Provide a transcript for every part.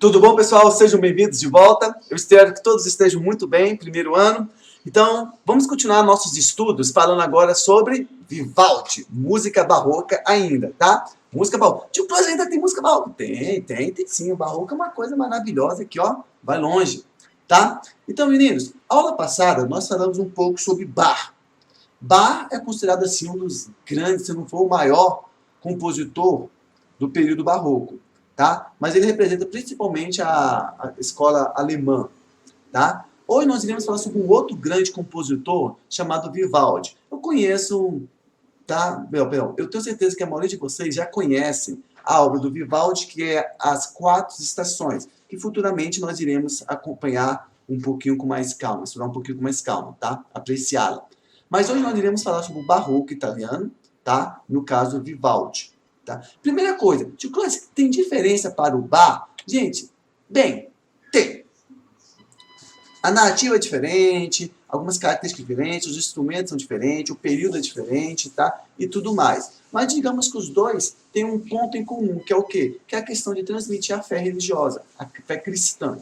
Tudo bom, pessoal? Sejam bem-vindos de volta. Eu espero que todos estejam muito bem, primeiro ano. Então, vamos continuar nossos estudos falando agora sobre Vivaldi, música barroca ainda, tá? Música barroca. Tio Clóvis, ainda tem música barroca? Tem sim. O barroco é uma coisa maravilhosa aqui, ó, vai longe, tá? Então, meninos, aula passada nós falamos um pouco sobre Bach. Bach é considerado assim um dos grandes, se não for o maior compositor do período barroco, tá? Mas ele representa principalmente a escola alemã, tá? Hoje nós iremos falar sobre um outro grande compositor chamado Vivaldi. Eu conheço, tá? Eu tenho certeza que a maioria de vocês já conhecem a obra do Vivaldi, que é As Quatro Estações, que futuramente nós iremos acompanhar um pouquinho com mais calma, estudar um pouquinho com mais calma, tá? Apreciá-la. Mas hoje nós iremos falar sobre o barroco italiano, tá? No caso, Vivaldi. Tá? Primeira coisa, tio Clássico, tem diferença para o Bach? Gente, bem, tem. A narrativa é diferente, algumas características diferentes, os instrumentos são diferentes, o período é diferente, tá? E tudo mais. Mas digamos que os dois têm um ponto em comum, que é o quê? Que é a questão de transmitir a fé religiosa, a fé cristã.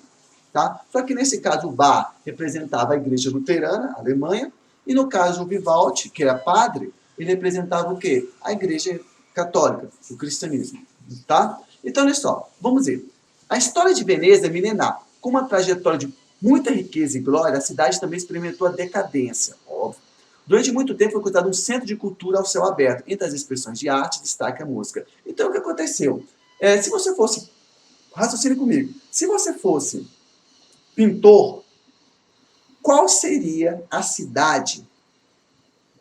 Tá? Só que nesse caso o Bach representava a igreja luterana, a Alemanha, e no caso o Vivaldi, que era padre, ele representava o quê? A igreja católica, o cristianismo. Tá? Então, olha só, vamos ver. A história de Veneza é milenar. Com uma trajetória de muita riqueza e glória, a cidade também experimentou a decadência, óbvio. Durante muito tempo foi considerado um centro de cultura ao céu aberto. Entre as expressões de arte, destaca a música. Então, o que aconteceu? Se você fosse, raciocine comigo, se você fosse pintor, qual seria a cidade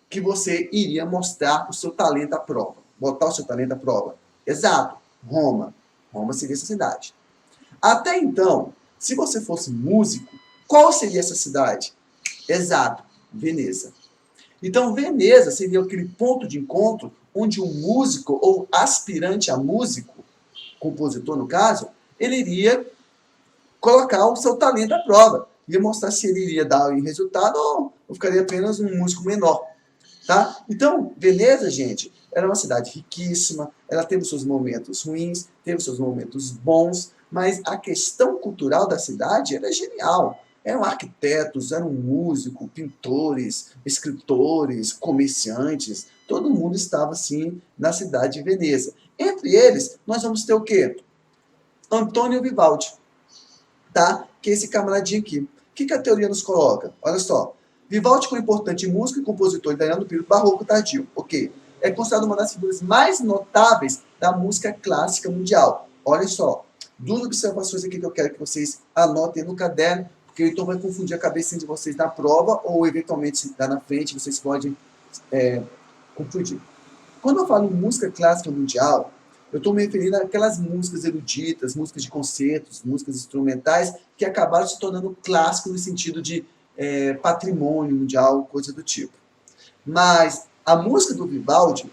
que você iria mostrar o seu talento à prova? Botar o seu talento à prova? Exato, Roma. Roma seria essa cidade. Até então, se você fosse músico, qual seria essa cidade? Exato, Veneza. Então, Veneza seria aquele ponto de encontro onde um músico ou aspirante a músico, compositor no caso, ele iria colocar o seu talento à prova. Ia mostrar se ele iria dar resultado ou ficaria apenas um músico menor. Tá? Então, Veneza, gente, era uma cidade riquíssima, ela teve seus momentos ruins, teve seus momentos bons, mas a questão cultural da cidade era genial. Eram arquitetos, eram músicos, pintores, escritores, comerciantes, todo mundo estava assim na cidade de Veneza. Entre eles, nós vamos ter o quê? Antônio Vivaldi, tá? Que é esse camaradinho aqui. O que a teoria nos coloca? Olha só. Vivaldi foi um importante músico e compositor italiano do período barroco tardio. Ok. É considerado uma das figuras mais notáveis da música clássica mundial. Olha só. Duas observações aqui que eu quero que vocês anotem no caderno, porque então vai confundir a cabeça de vocês na prova ou eventualmente lá na frente vocês podem confundir. Quando eu falo em música clássica mundial, eu estou me referindo àquelas músicas eruditas, músicas de concertos, músicas instrumentais, que acabaram se tornando clássicos no sentido de patrimônio mundial, coisa do tipo. Mas a música do Vivaldi,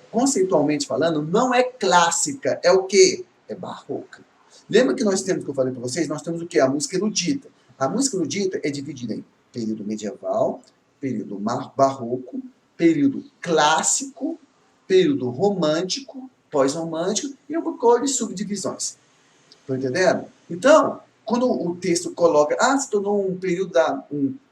conceitualmente falando, não é clássica. É o quê? É barroca. Lembra que nós temos, que eu falei para vocês, nós temos o quê? A música erudita. A música erudita é dividida em período medieval, período barroco, período clássico, período romântico, pós-romântico e um pouco de subdivisões. Estão entendendo? Então, quando o texto coloca, se tornou um período,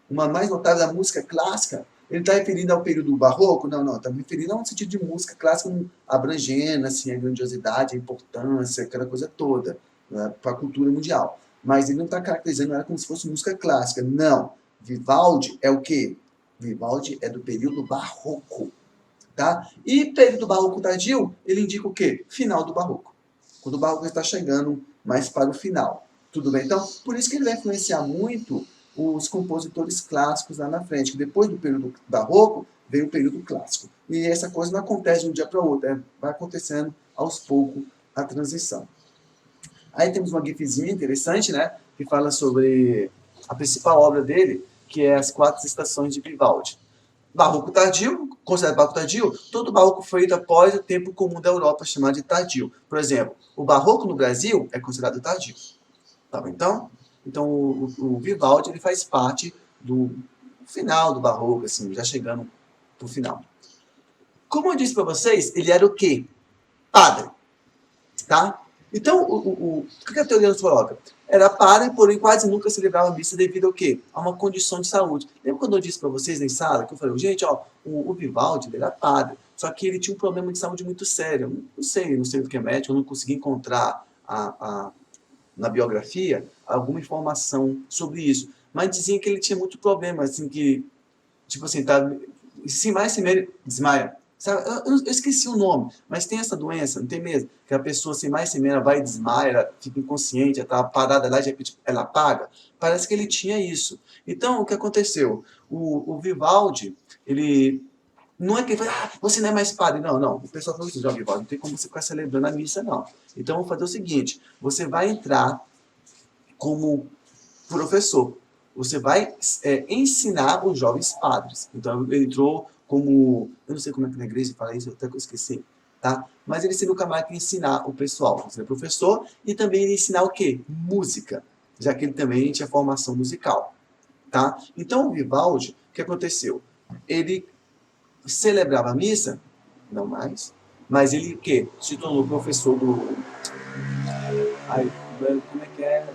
uma mais notável da música clássica, ele está referindo ao período barroco? Não, está me referindo a um sentido de música clássica abrangendo assim, a grandiosidade, a importância, aquela coisa toda, né, para a cultura mundial. Mas ele não está caracterizando ela como se fosse música clássica. Não. Vivaldi é o quê? Vivaldi é do período barroco. Tá? E período barroco tardio, ele indica o quê? Final do barroco. Quando o barroco está chegando mais para o final. Tudo bem? Então, por isso que ele vai influenciar muito os compositores clássicos lá na frente. Que depois do período barroco, veio o período clássico. E essa coisa não acontece de um dia para o outro. Vai acontecendo aos poucos a transição. Aí temos uma gifzinha interessante, né? Que fala sobre a principal obra dele, que é As Quatro Estações de Vivaldi. Barroco tardio, considerado barroco tardio, todo barroco feito após o tempo comum da Europa, chamado de tardio. Por exemplo, o barroco no Brasil é considerado tardio. Tá bom, então o Vivaldi ele faz parte do final do barroco, assim, já chegando pro final. Como eu disse para vocês, ele era o quê? Padre. Tá? Então, o que a teoria nos coloca? Era para, porém quase nunca celebrava a missa devido ao quê? A uma condição de saúde. Lembra quando eu disse para vocês na sala, que eu falei, gente, ó, o Vivaldi, ele era padre, só que ele tinha um problema de saúde muito sério. Não sei o que é médico, eu não consegui encontrar na biografia alguma informação sobre isso. Mas diziam que ele tinha muito problema, assim, que, tipo assim, tá, se mais se menos, desmaia. Sabe? Eu esqueci o nome, mas tem essa doença, não tem mesmo? Que a pessoa, sem mais sem menos, vai e desmaia, ela fica inconsciente, ela tá parada lá, de repente ela apaga. Parece que ele tinha isso. Então, o que aconteceu? O Vivaldi, ele não é que ele fala, você não é mais padre. Não, não. O pessoal falou assim, João Vivaldi, não tem como você ficar celebrando a missa, não. Então, vamos fazer o seguinte, você vai entrar como professor. Você vai ensinar os jovens padres. Então, ele entrou como... Eu não sei como é que na igreja fala isso, eu até esqueci. Tá? Mas ele seria o camarada que ensinar o pessoal. Você é professor e também ele ensinar o quê? Música. Já que ele também tinha formação musical. Tá? Então, o Vivaldi, o que aconteceu? Ele celebrava a missa, não mais, mas ele o quê? Se tornou professor do... Ai, como é que é?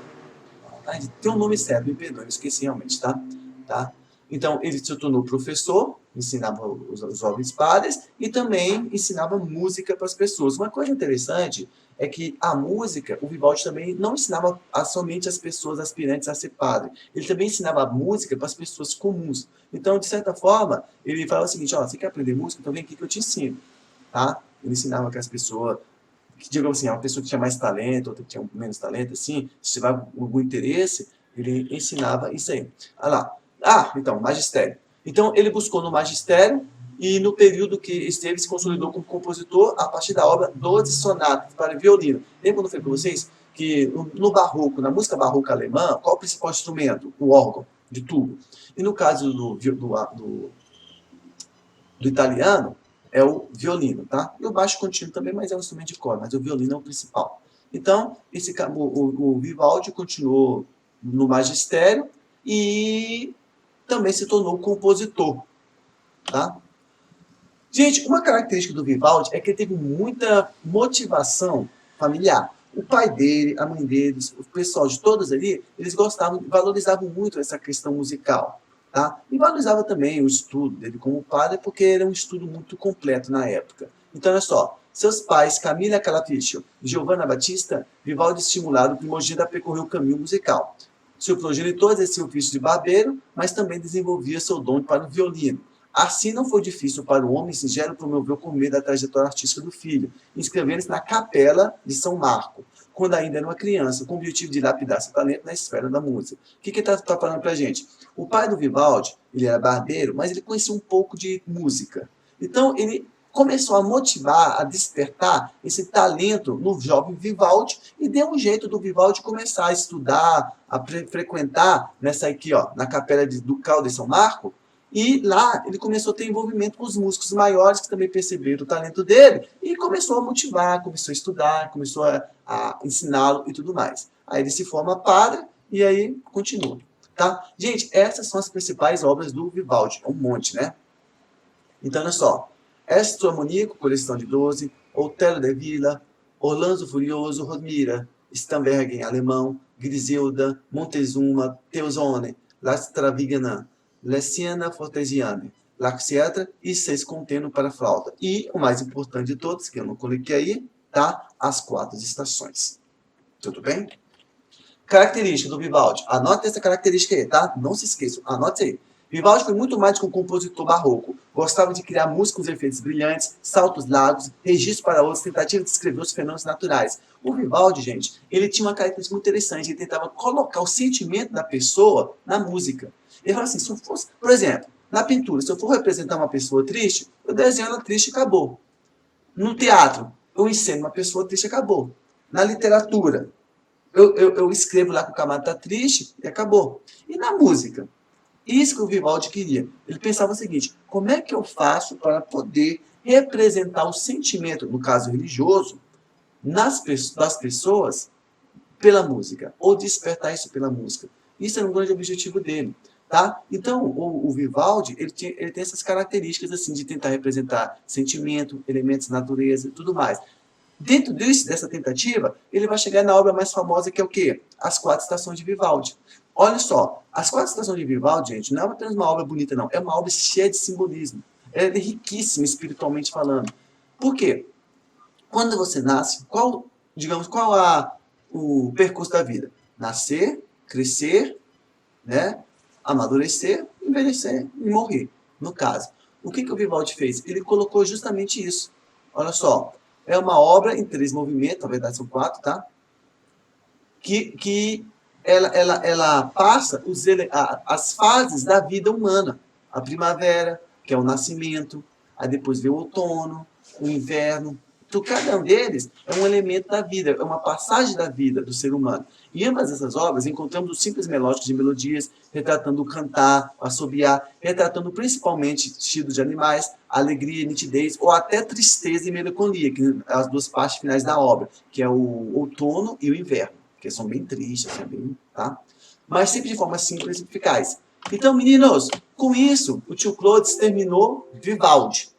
Tem um nome certo, me perdoe, eu esqueci realmente, tá? Tá? Então, ele se tornou professor, ensinava os jovens padres e também ensinava música para as pessoas. Uma coisa interessante é que a música, o Vivaldi também não ensinava somente as pessoas aspirantes a ser padre. Ele também ensinava a música para as pessoas comuns. Então, de certa forma, ele falava o seguinte, ó, você quer aprender música? Então vem aqui que eu te ensino. Tá? Ele ensinava que as pessoas que, digamos assim, uma pessoa que tinha mais talento, outra que tinha menos talento, assim, se tiver algum interesse, ele ensinava isso aí. Ah lá. Então, magistério. Então, ele buscou no magistério e no período que esteve, se consolidou como compositor a partir da obra 12 sonatas para violino. Lembra quando eu falei para vocês que no barroco, na música barroca alemã, qual é o principal instrumento? O órgão de tubo. E no caso do italiano, é o violino, tá? E o baixo contínuo também, mas é um instrumento de corda, mas o violino é o principal. Então, o Vivaldi continuou no magistério e também se tornou compositor, tá? Gente, uma característica do Vivaldi é que ele teve muita motivação familiar. O pai dele, a mãe deles, o pessoal de todos ali, eles gostavam, valorizavam muito essa questão musical. Tá? E valorizava também o estudo dele como padre, porque era um estudo muito completo na época. Então, olha só, seus pais, Camila Calaficio e Giovanna Battista, Vivaldi estimularam o primogênito a percorrer o caminho musical. Seu progenitor exercia o ofício de barbeiro, mas também desenvolvia seu dom para o violino. Assim não foi difícil para o homem singelo promover o meio da trajetória artística do filho, inscrevendo-se na capela de São Marco, quando ainda era uma criança, com o objetivo de lapidar seu talento na esfera da música. O que ele está falando para a gente? O pai do Vivaldi, ele era barbeiro, mas ele conhecia um pouco de música. Então, ele começou a motivar, a despertar esse talento no jovem Vivaldi e deu um jeito do Vivaldi começar a estudar, a frequentar nessa aqui, ó, na capela ducal de São Marco. E lá ele começou a ter envolvimento com os músicos maiores que também perceberam o talento dele e começou a motivar, começou a estudar, começou a ensiná-lo e tudo mais. Aí ele se forma padre e aí continua. Tá? Gente, essas são as principais obras do Vivaldi. É um monte, né? Então, olha só. Estro Amoníaco, coleção de 12, Otelo de Villa, Orlando Furioso, Rodmira, Stamberg em alemão, Griselda, Montezuma, Teozone, La Stravigana, La Siena Fortesiane, La Cietra e 6 contendo para flauta. E o mais importante de todos, que eu não coloquei aí, tá? As 4 estações. Tudo bem? Característica do Vivaldi. Anote essa característica aí, tá? Não se esqueçam, anote aí. Vivaldi foi muito mais do que um compositor barroco. Gostava de criar músicas com efeitos brilhantes, saltos largos, registros para outros, tentativa de descrever os fenômenos naturais. O Vivaldi, gente, ele tinha uma característica muito interessante. Ele tentava colocar o sentimento da pessoa na música. Ele falava assim, se eu fosse, por exemplo, na pintura, se eu for representar uma pessoa triste, eu desenho ela triste e acabou. No teatro, eu ensino uma pessoa triste e acabou. Na literatura, eu escrevo lá que o camarada está triste e acabou. E na música? Isso que o Vivaldi queria. Ele pensava o seguinte, como é que eu faço para poder representar o sentimento, no caso religioso, das pessoas pela música, ou despertar isso pela música. Isso era um grande objetivo dele. Tá? Então, o Vivaldi, ele tem essas características assim de tentar representar sentimento, elementos da natureza e tudo mais. Dentro dessa tentativa, ele vai chegar na obra mais famosa, que é o quê? As Quatro Estações de Vivaldi. Olha só, As Quatro Estações de Vivaldi, gente, não é apenas uma obra bonita, não. É uma obra cheia de simbolismo. Ela é riquíssima espiritualmente falando. Por quê? Quando você nasce, qual o percurso da vida? Nascer, crescer, né? Amadurecer, envelhecer e morrer, no caso. O que o Vivaldi fez? Ele colocou justamente isso. Olha só, é uma obra em 3 movimentos, na verdade são 4, tá? Que ela passa as fases da vida humana. A primavera, que é o nascimento, aí depois vem o outono, o inverno. Então, cada um deles é um elemento da vida, é uma passagem da vida do ser humano. E em ambas essas obras encontramos os simples melódicos de melodias, retratando o cantar, o assobiar, retratando principalmente estilos de animais, alegria, nitidez, ou até tristeza e melancolia, que são as 2 partes finais da obra, que é o outono e o inverno, que são bem tristes, são bem, tá? Mas sempre de forma simples e eficaz. Então, meninos, com isso, o tio Clodes terminou Vivaldi,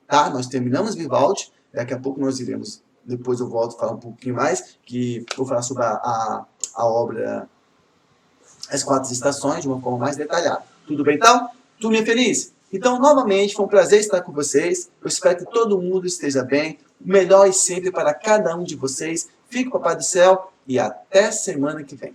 tá? Nós terminamos Vivaldi. Daqui a pouco nós iremos, depois eu volto a falar um pouquinho mais, que vou falar sobre a obra As Quatro Estações, de uma forma mais detalhada. Tudo bem, então? Turminha feliz? Então, novamente, foi um prazer estar com vocês. Eu espero que todo mundo esteja bem. O melhor e sempre para cada um de vocês. Fique com o Papai do Céu e até semana que vem.